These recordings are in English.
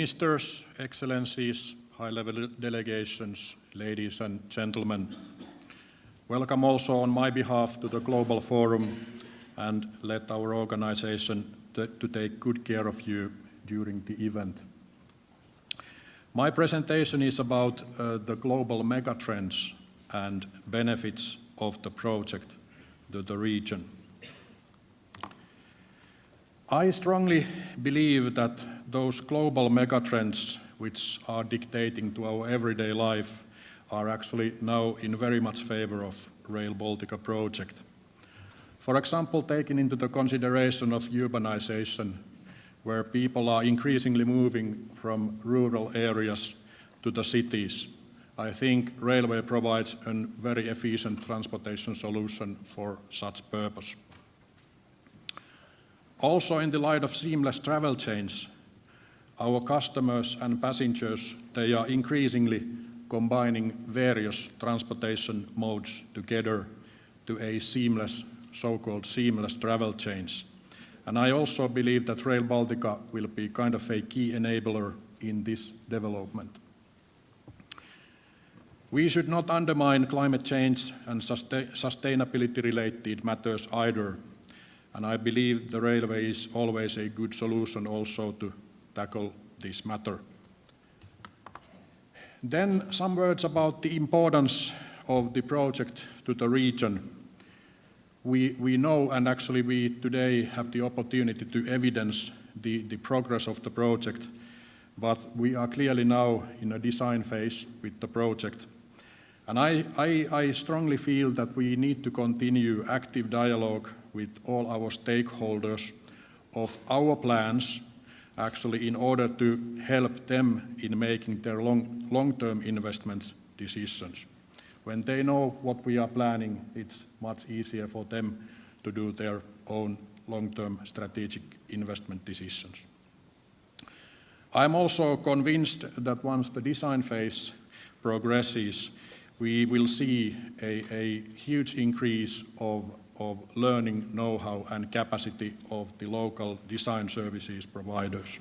Ministers, Excellencies, high-level delegations, ladies and gentlemen. Welcome also on my behalf to the Global Forum, and let our organization to take good care of you during the event. My presentation is about the global megatrends and benefits of the project to the region. I strongly believe that those global megatrends which are dictating to our everyday life are actually now in very much favor of Rail Baltica Project. For example, taking into the consideration of urbanization, where people are increasingly moving from rural areas to the cities, I think railway provides a very efficient transportation solution for such purpose. Also, in the light of seamless travel chains, our customers and passengers, they are increasingly combining various transportation modes together to a seamless, so-called seamless travel chains. And I also believe that Rail Baltica will be kind of a key enabler in this development. We should not undermine climate change and sustainability-related matters either. And I believe the railway is always a good solution also to tackle this matter. Then some words about the importance of the project to the region. We know, and actually we today have the opportunity to evidence the progress of the project, but we are clearly now in a design phase with the project. And I strongly feel that we need to continue active dialogue with all our stakeholders of our plans, actually in order to help them in making their long-term investment decisions. When they know what we are planning, it's much easier for them to do their own long-term strategic investment decisions. I'm also convinced that once the design phase progresses, we will see a huge increase of learning, know-how and capacity of the local design services providers.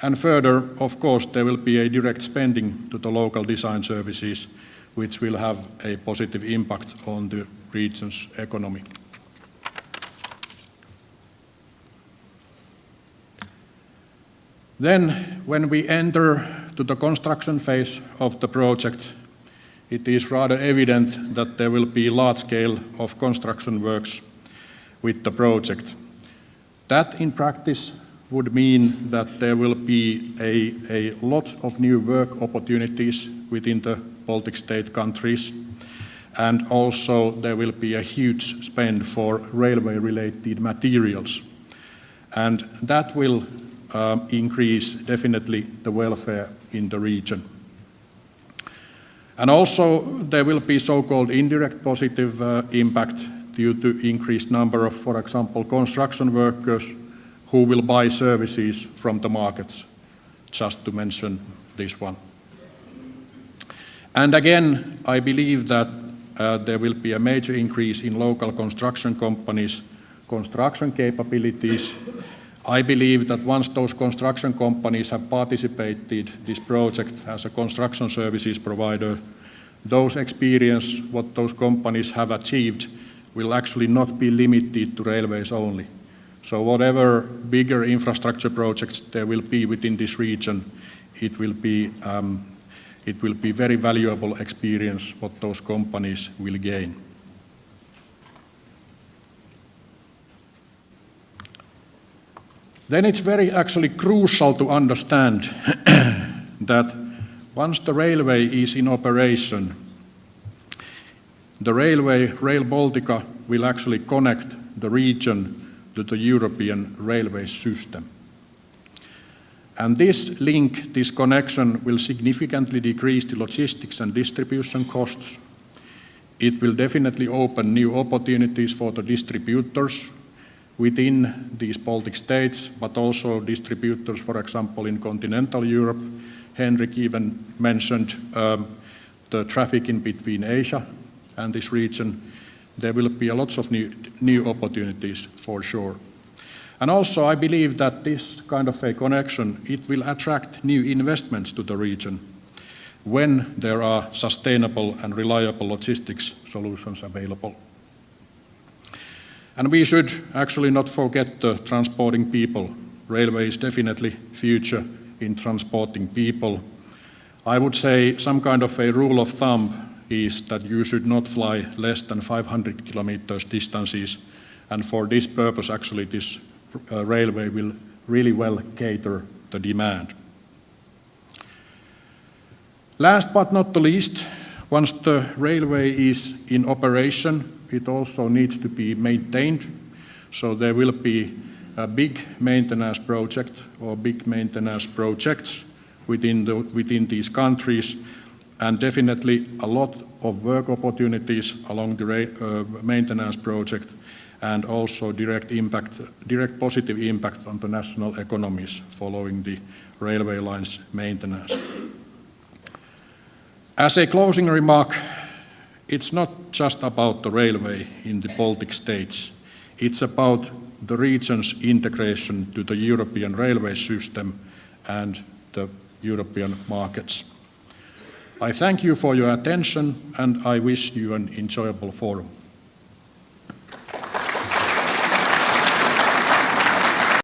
And further, of course, there will be a direct spending to the local design services, which will have a positive impact on the region's economy. Then, when we enter to the construction phase of the project, it is rather evident that there will be large scale of construction works with the project. That in practice would mean that there will be a lot of new work opportunities within the Baltic State countries, and also there will be a huge spend for railway related materials. And that will increase definitely the welfare in the region. And also there will be so-called indirect positive impact due to increased number of, for example, construction workers who will buy services from the markets, just to mention this one. And again, I believe that there will be a major increase in local construction companies' construction capabilities. I believe that once those construction companies have participated this project as a construction services provider, those experience, what those companies have achieved, will actually not be limited to railways only. So whatever bigger infrastructure projects there will be within this region, it will be very valuable experience what those companies will gain. Then it's very actually crucial to understand that once the railway is in operation, the railway, Rail Baltica, will actually connect the region to the European railway system. And this link, this connection, will significantly decrease the logistics and distribution costs. It will definitely open new opportunities for the distributors within these Baltic states, but also distributors, for example, in continental Europe. Henrik even mentioned the traffic in between Asia and this region. There will be lots of new opportunities for sure. And also I believe that this kind of a connection, it will attract new investments to the region when there are sustainable and reliable logistics solutions available. And we should actually not forget the transporting people. Railway is definitely future in transporting people. I would say some kind of a rule of thumb is that you should not fly less than 500 kilometers distances, and for this purpose actually this railway will really well cater the demand. Last but not the least, once the railway is in operation, it also needs to be maintained. So there will be a big maintenance project or big maintenance projects within these countries, and definitely a lot of work opportunities along the maintenance project, and also direct positive impact on the national economies following the railway lines maintenance. As a closing remark, it's not just about the railway in the Baltic States. It's about the region's integration to the European railway system and the European markets. I thank you for your attention, and I wish you an enjoyable forum.